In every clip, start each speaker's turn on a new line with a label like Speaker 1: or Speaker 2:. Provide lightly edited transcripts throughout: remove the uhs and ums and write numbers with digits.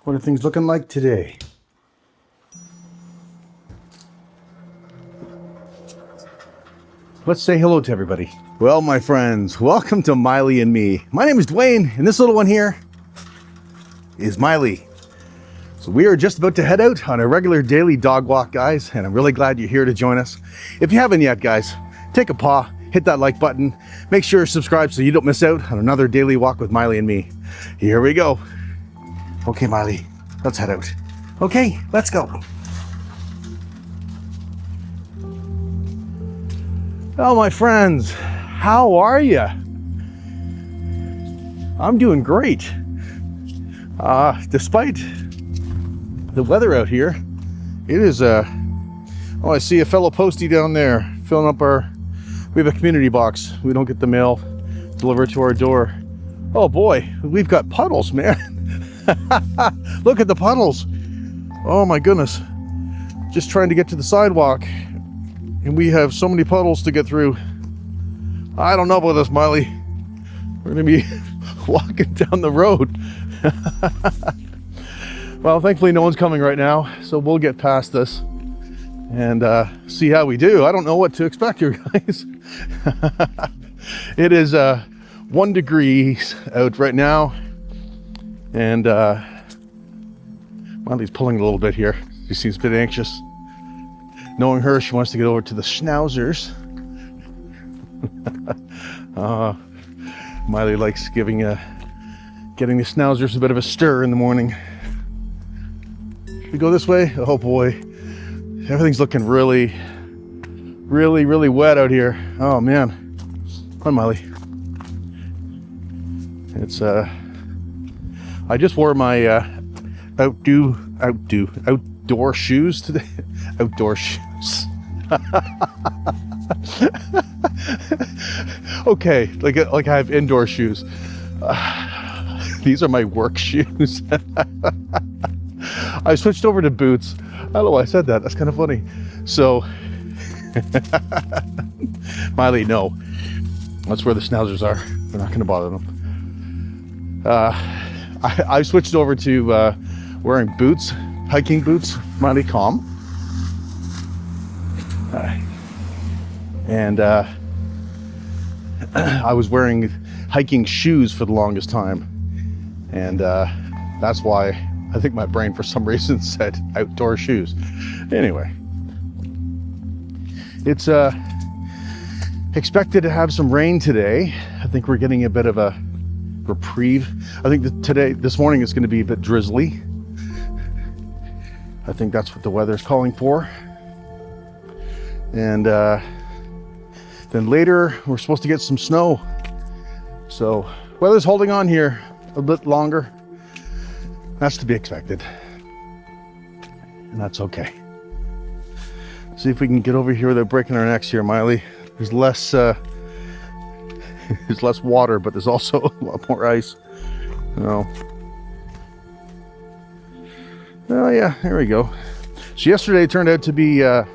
Speaker 1: What are things looking like today? Let's say hello to everybody. Well, my friends, welcome to Miley and Me. My name is Dwayne, and this little one here is Miley. So we are just about to head out on a regular daily dog walk, guys, and I'm really glad you're here to join us. If you haven't yet, guys, take a paw, hit that like button, make sure you're subscribed so you don't miss out on another daily walk with Miley and Me. Here we go. Okay, Miley, let's head out. Okay, let's go. Oh, my friends, how are you? I'm doing great. Despite the weather out here, it is, oh, I see a fellow postie down there filling up we have a community box. We don't get the mail delivered to our door. Oh boy, we've got puddles, man. Look at the puddles. Oh my goodness. Just trying to get to the sidewalk, and we have so many puddles to get through. I don't know about this, Miley. We're gonna be walking down the road. Well, thankfully no one's coming right now, so we'll get past this and see how we do. I don't know what to expect here, guys. It is 1 degree out right now, and Miley's pulling a little bit here. She seems a bit anxious. Knowing her, she wants to get over to the schnauzers. Miley likes getting the schnauzers a bit of a stir in the morning. Should we go this way? Oh boy, everything's looking really wet out here. Oh man, come on, Miley. It's I just wore my outdoor shoes today. Outdoor shoes. Okay, like I have indoor shoes. These are my work shoes. I switched over to boots. I don't know why I said that. That's kind of funny. So, Miley, no. That's where the schnauzers are. We're not going to bother them. I switched over to wearing boots, hiking boots. Miley, calm. And I was wearing hiking shoes for the longest time, and that's why I think my brain for some reason said outdoor shoes. Anyway, it's expected to have some rain today. I think we're getting a bit of a reprieve. I think that this morning is going to be a bit drizzly. I think that's what the weather's calling for. And then later we're supposed to get some snow. So weather's holding on here a bit longer. That's to be expected. And that's okay. See if we can get over here without breaking our necks here, Miley. There's less there's less water, but there's also a lot more ice. Oh yeah, there we go. So yesterday turned out to be a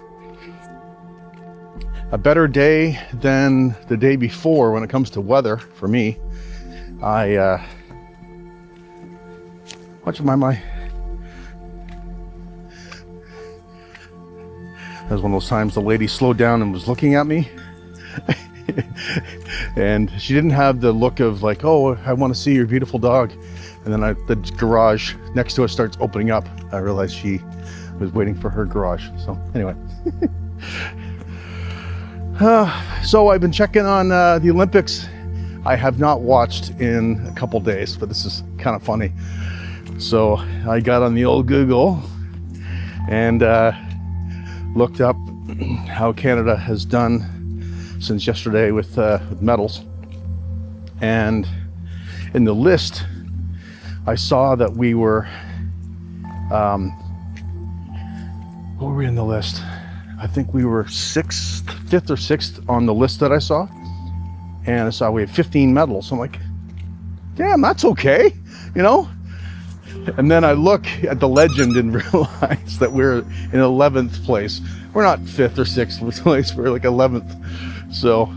Speaker 1: better day than the day before when it comes to weather for me. Watch my that was one of those times the lady slowed down and was looking at me. And she didn't have the look of like, oh, I want to see your beautiful dog. And then the garage next to us starts opening up. I realized she was waiting for her garage. So anyway. So I've been checking on the Olympics. I have not watched in a couple days, but this is kind of funny. So I got on the old Google and looked up how Canada has done since yesterday with medals. And in the list, I saw that we were, what were we in the list? I think we were 5th or 6th on the list that I saw. And I saw we had 15 medals. I'm like, damn, that's okay, you know? And then I look at the legend and realize that we're in 11th place. We're not 5th or 6th place, we're like 11th. So,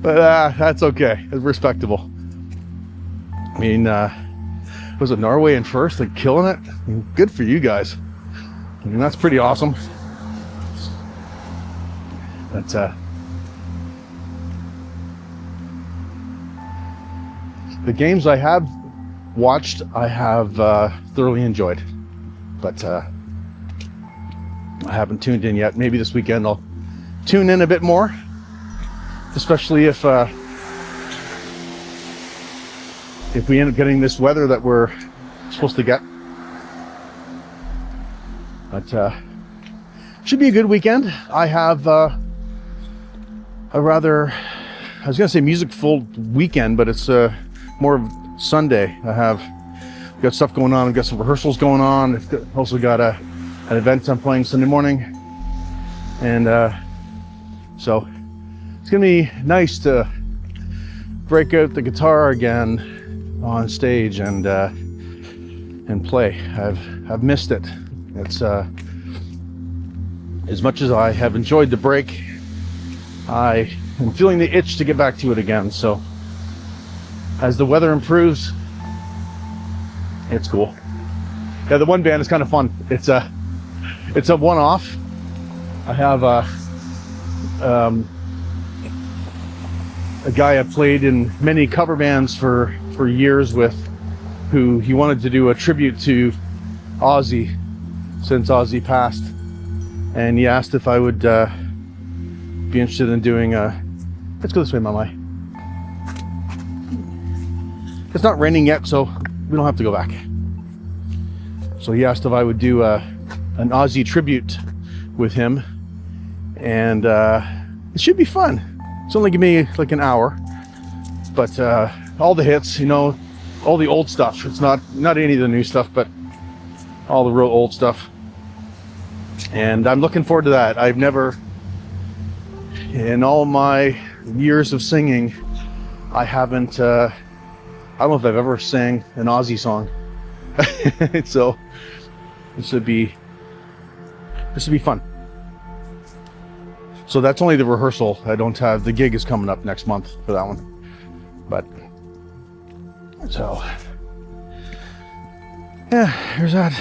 Speaker 1: but that's okay, it's respectable. I mean, was it Norway in first, like killing it. Good for you guys. I mean, that's pretty awesome. But the games I have watched, I have thoroughly enjoyed, but I haven't tuned in yet. Maybe this weekend I'll tune in a bit more, especially if we end up getting this weather that we're supposed to get. But should be a good weekend. I have I was gonna say music-full weekend, but it's more of Sunday. I've got stuff going on. I've got some rehearsals going on. I've also got an event I'm playing Sunday morning, and so it's gonna be nice to break out the guitar again on stage and play. I've missed it. It's as much as I have enjoyed the break, I am feeling the itch to get back to it again. So as the weather improves, it's cool. Yeah, the one band is kind of fun. It's a one-off. I have a guy I've played in many cover bands for years with, who he wanted to do a tribute to Ozzy since Ozzy passed, and he asked if I would be interested in doing let's go this way, Mama. It's not raining yet, so we don't have to go back. So he asked if I would do an Ozzy tribute with him, and it should be fun. It's only give me like an hour, but all the hits, you know, all the old stuff. It's not any of the new stuff, but all the real old stuff. And I'm looking forward to that. I've never, in all my years of singing, I haven't I don't know if I've ever sang an Ozzy song. So this would be fun. So that's only the rehearsal. I don't have, the gig is coming up next month for that one. But so yeah, here's that.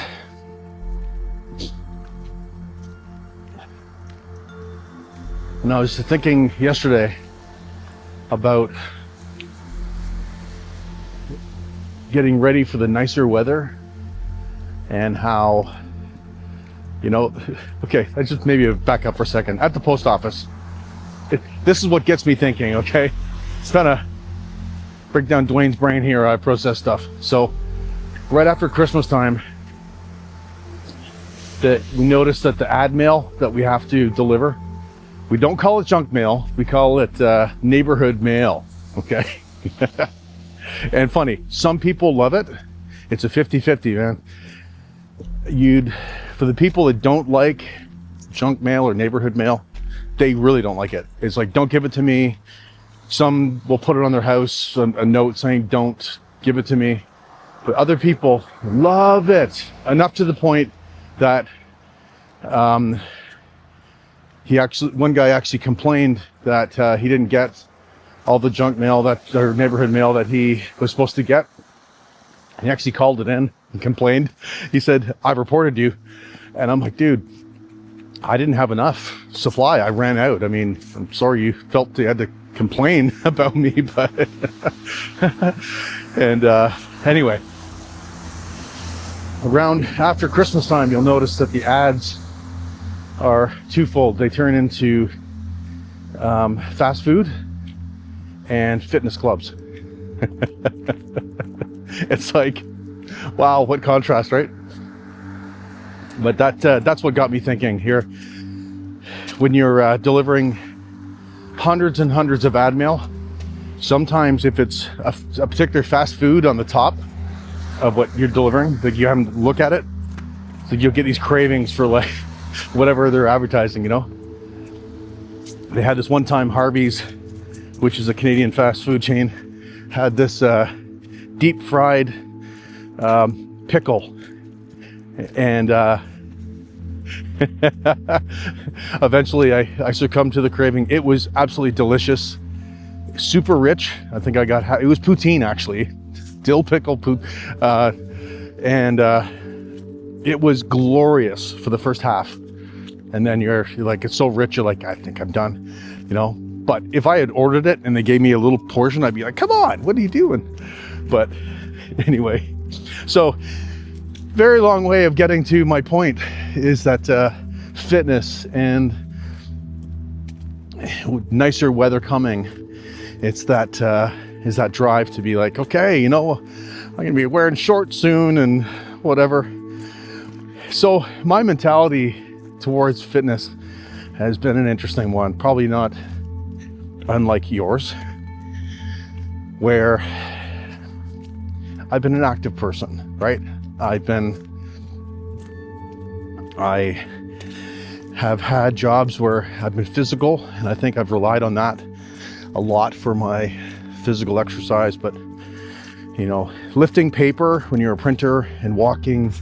Speaker 1: And I was thinking yesterday about getting ready for the nicer weather, and how, you know, okay, I just maybe back up for a second. At the post office, this is what gets me thinking, okay? It's kind of break down Dwayne's brain here. I process stuff. So right after Christmas time, that we noticed that the ad mail that we have to deliver, we don't call it junk mail, we call it neighborhood mail, okay? And funny, some people love it. It's a 50-50, man. For the people that don't like junk mail or neighborhood mail, they really don't like it. It's like, don't give it to me. Some will put it on their house, a note saying, don't give it to me. But other people love it, enough to the point that one guy actually complained that he didn't get all the junk mail or neighborhood mail that he was supposed to get. He actually called it in and complained. He said, "I reported you." And I'm like, dude, I didn't have enough supply. I ran out. I mean, I'm sorry you felt you had to complain about me, but and anyway, around after Christmas time, you'll notice that the ads are twofold. They turn into fast food and fitness clubs. It's like, wow, what contrast, right? But that's what got me thinking here. When you're delivering hundreds and hundreds of ad mail, sometimes if it's a particular fast food on the top of what you're delivering, like you haven't looked at it, so you'll get these cravings for like whatever they're advertising, you know. They had this one time, Harvey's, which is a Canadian fast food chain, had this deep fried pickle, and eventually I succumbed to the craving. It was absolutely delicious, super rich. I think I got it was poutine, actually, dill pickle And it was glorious for the first half. And then you're like, it's so rich, you're like, I think I'm done, you know? But if I had ordered it and they gave me a little portion, I'd be like, come on, what are you doing? But anyway, so very long way of getting to my point is that fitness and nicer weather coming, it's that is that drive to be like, okay, you know, I'm gonna be wearing shorts soon and whatever. So my mentality towards fitness has been an interesting one, probably not unlike yours, where I've been an active person, right? I have had jobs where I've been physical, and I think I've relied on that a lot for my physical exercise. But you know, lifting paper when you're a printer and walking,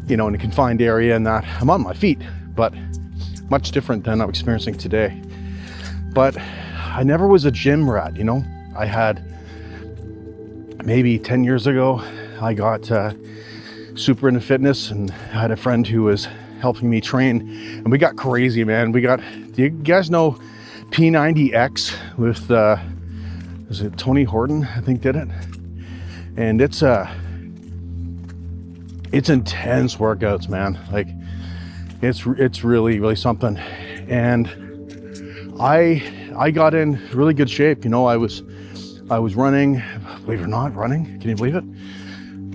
Speaker 1: you know, in a confined area, and that, I'm on my feet, but much different than I'm experiencing today. But I never was a gym rat, you know. I had, maybe 10 years ago, I got super into fitness, and I had a friend who was helping me train, and we got crazy, man. Do you guys know P90X with is it Tony Horton, I think, did it? And it's intense workouts, man. Like it's really something. And I got in really good shape, you know. I was running, believe it or not, running, can you believe it?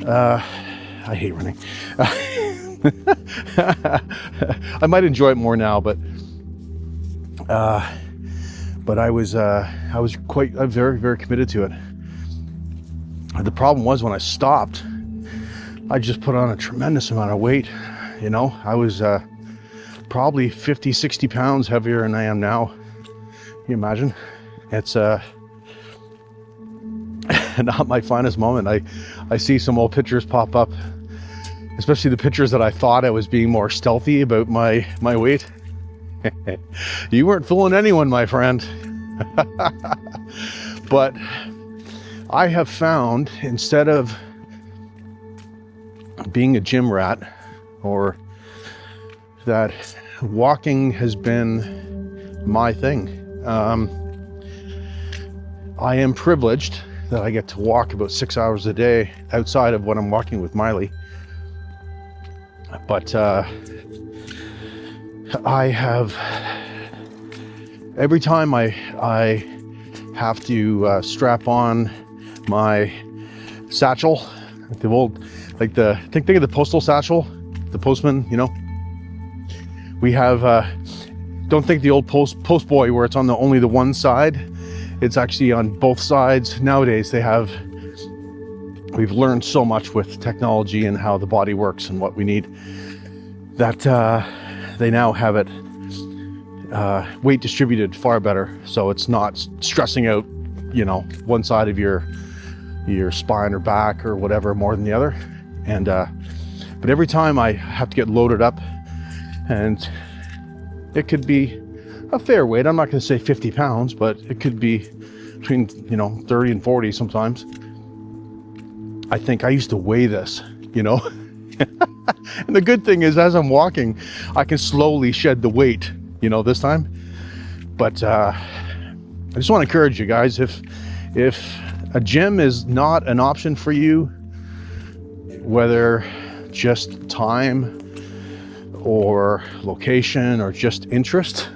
Speaker 1: I hate running. I might enjoy it more now, but I was very committed to it. The problem was, when I stopped, I just put on a tremendous amount of weight. You know, I was probably 50, 60 pounds heavier than I am now. Can you imagine? It's not my finest moment. I see some old pictures pop up, especially the pictures that I thought I was being more stealthy about my weight. You weren't fooling anyone, my friend. But I have found, instead of being a gym rat, or that walking has been my thing. I am privileged that I get to walk about 6 hours a day outside of what I'm walking with Miley. But I have, every time I have to strap on my satchel, the old, like think of the postal satchel, the postman, you know. We have, don't think the old post boy where it's on only the one side. It's actually on both sides. Nowadays we've learned so much with technology and how the body works and what we need, that they now have it weight distributed far better, so it's not stressing out, you know, one side of your spine or back or whatever more than the other. And but every time I have to get loaded up, and it could be a fair weight, I'm not going to say 50 pounds, but it could be between, you know, 30 and 40 sometimes. I think I used to weigh this, you know. And the good thing is, as I'm walking, I can slowly shed the weight, you know, this time. But I just want to encourage you guys, if a gym is not an option for you, whether just time or location or just interest,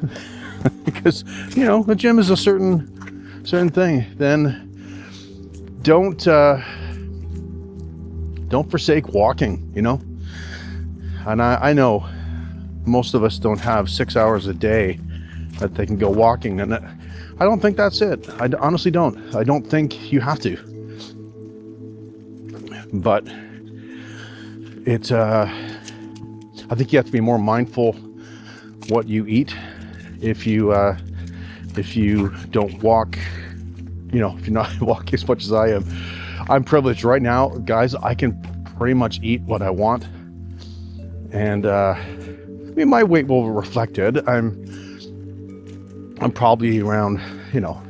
Speaker 1: because, you know, the gym is a certain thing, then don't forsake walking, you know. And I know most of us don't have 6 hours a day that they can go walking, and I don't think that's it. I honestly don't. I don't think you have to. But it's I think you have to be more mindful what you eat. If you don't walk, you know, if you're not walking as much as I am. I'm privileged right now, guys. I can pretty much eat what I want, and I mean, my weight will reflect it. I'm probably around, you know,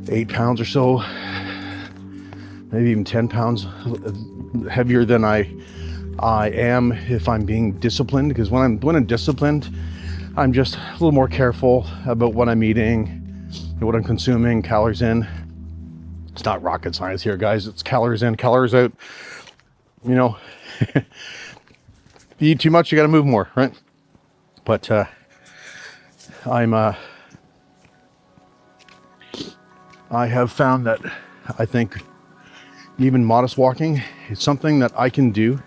Speaker 1: 8 pounds or so, maybe even 10 pounds heavier than I am if I'm being disciplined, because when I'm disciplined, I'm just a little more careful about what I'm eating and what I'm consuming, calories in. It's not rocket science here, guys. It's calories in, calories out. You know, if you eat too much, you got to move more, right? But I have found that I think even modest walking is something that I can do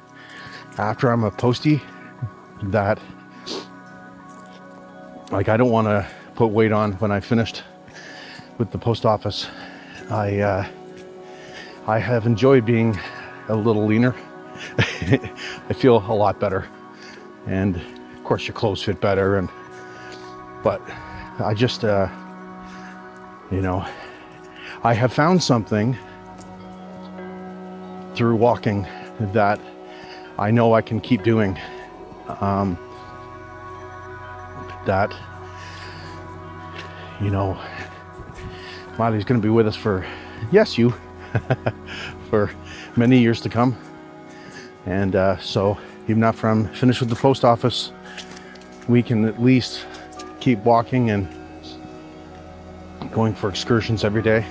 Speaker 1: after I'm a postie, that like I don't want to put weight on when I finished with the post office. I have enjoyed being a little leaner. I feel a lot better, and of course your clothes fit better, but I just you know, I have found something through walking that I know I can keep doing, that, you know, Miley's going to be with us for, yes, you, for many years to come. And so even after I'm finished with the post office, we can at least keep walking and going for excursions every day.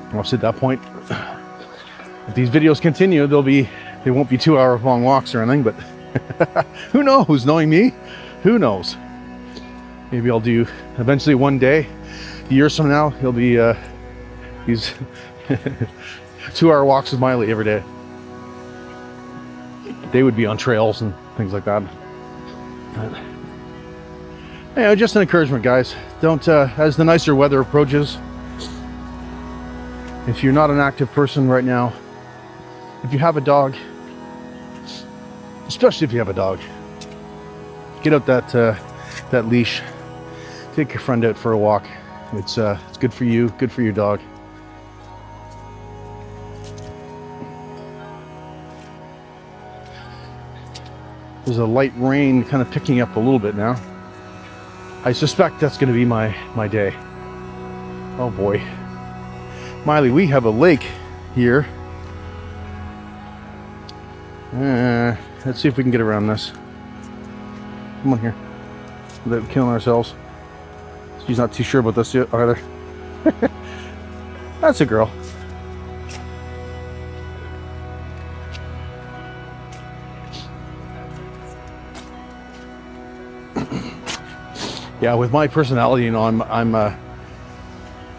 Speaker 1: Obviously at that point, if these videos continue, they won't be 2-hour long walks or anything, but who knows? Knowing me, who knows? Maybe I'll do eventually one day, years from now, it'll be these 2-hour walks with Miley every day. They would be on trails and things like that. Anyway, just an encouragement, guys. Don't, as the nicer weather approaches, if you're not an active person right now, if you have a dog, especially if you have a dog, get out that leash, take your friend out for a walk. It's good for you, good for your dog. There's a light rain kind of picking up a little bit now. I suspect that's going to be my day. Oh boy. Miley, we have a lake here. Let's see if we can get around this. Come on here. Without killing ourselves. She's not too sure about this yet either. That's a girl. Yeah, with my personality, you know, I'm a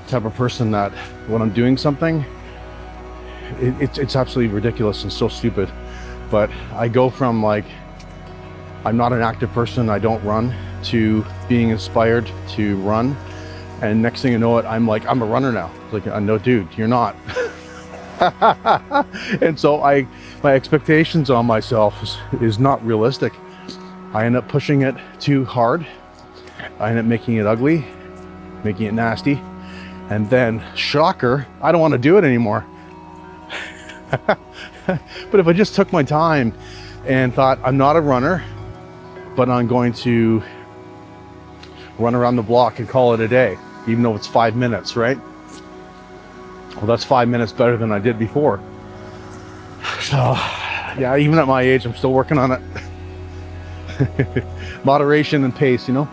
Speaker 1: type of person that when I'm doing something, it's absolutely ridiculous and so stupid. But I go from like, I'm not an active person, I don't run, to being inspired to run. And next thing you know it, I'm a runner now. It's like, no dude, you're not. And so my expectations on myself is not realistic. I end up pushing it too hard. I end up making it ugly, making it nasty. And then, shocker, I don't want to do it anymore. But if I just took my time and thought, I'm not a runner, but I'm going to run around the block and call it a day, even though it's 5 minutes, right? Well, that's 5 minutes better than I did before. So, yeah, even at my age, I'm still working on it. Moderation and pace, you know?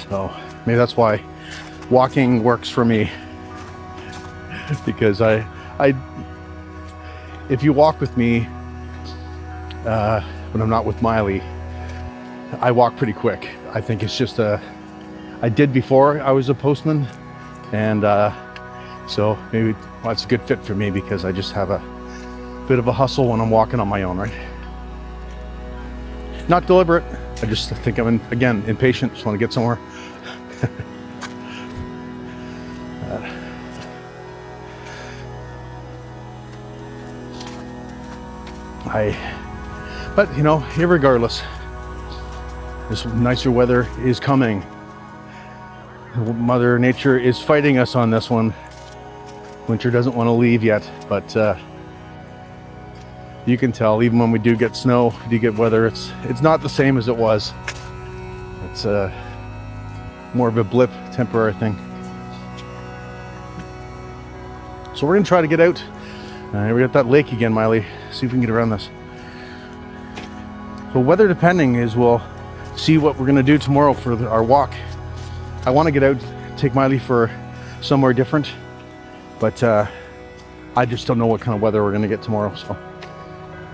Speaker 1: So, maybe that's why walking works for me. Because if you walk with me when I'm not with Miley, I walk pretty quick. I think it's just I did before I was a postman, and so maybe it's a good fit for me because I just have a bit of a hustle when I'm walking on my own, right? Not deliberate. I just think I'm again impatient. Just want to get somewhere. But you know, irregardless, this nicer weather is coming. Mother Nature is fighting us on this one. Winter doesn't want to leave yet, but you can tell even when we do get snow, we do get weather, it's not the same as it was. It's more of a blip, temporary thing. So we're gonna try to get out. We got that lake again, Miley. See if we can get around this. So weather depending is we'll see what we're gonna do tomorrow for our walk. I want to get out, take Miley for somewhere different, but I just don't know what kind of weather we're gonna get tomorrow. So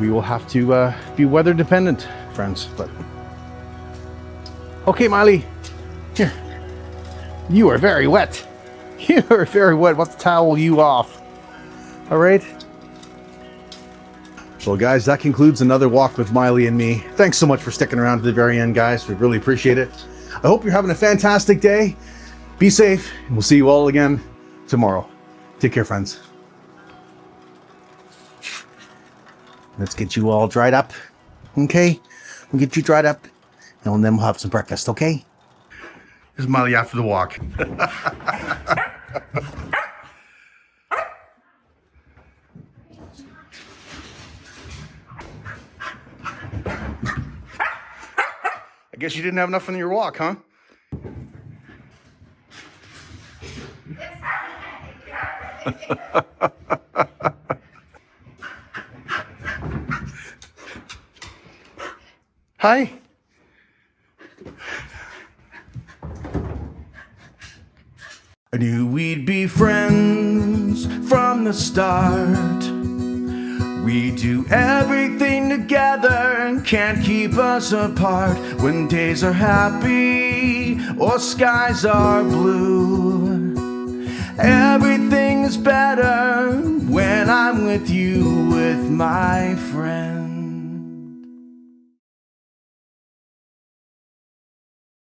Speaker 1: we will have to be weather dependent, friends. But okay, Miley, here. You are very wet. You are very wet. Let's towel you off. All right. Well, guys, that concludes another walk with Miley and me. Thanks so much for sticking around to the very end, guys. We really appreciate it. I hope you're having a fantastic day. Be safe, and we'll see you all again tomorrow. Take care, friends. Let's get you all dried up, okay? We'll get you dried up, and then we'll have some breakfast, okay? Here's Miley after the walk. I guess you didn't have enough on your walk, huh? Hi. I knew we'd be friends from the start. We do everything together and can't keep us apart. When days are happy or skies are blue, everything is better when I'm with you, with my friends.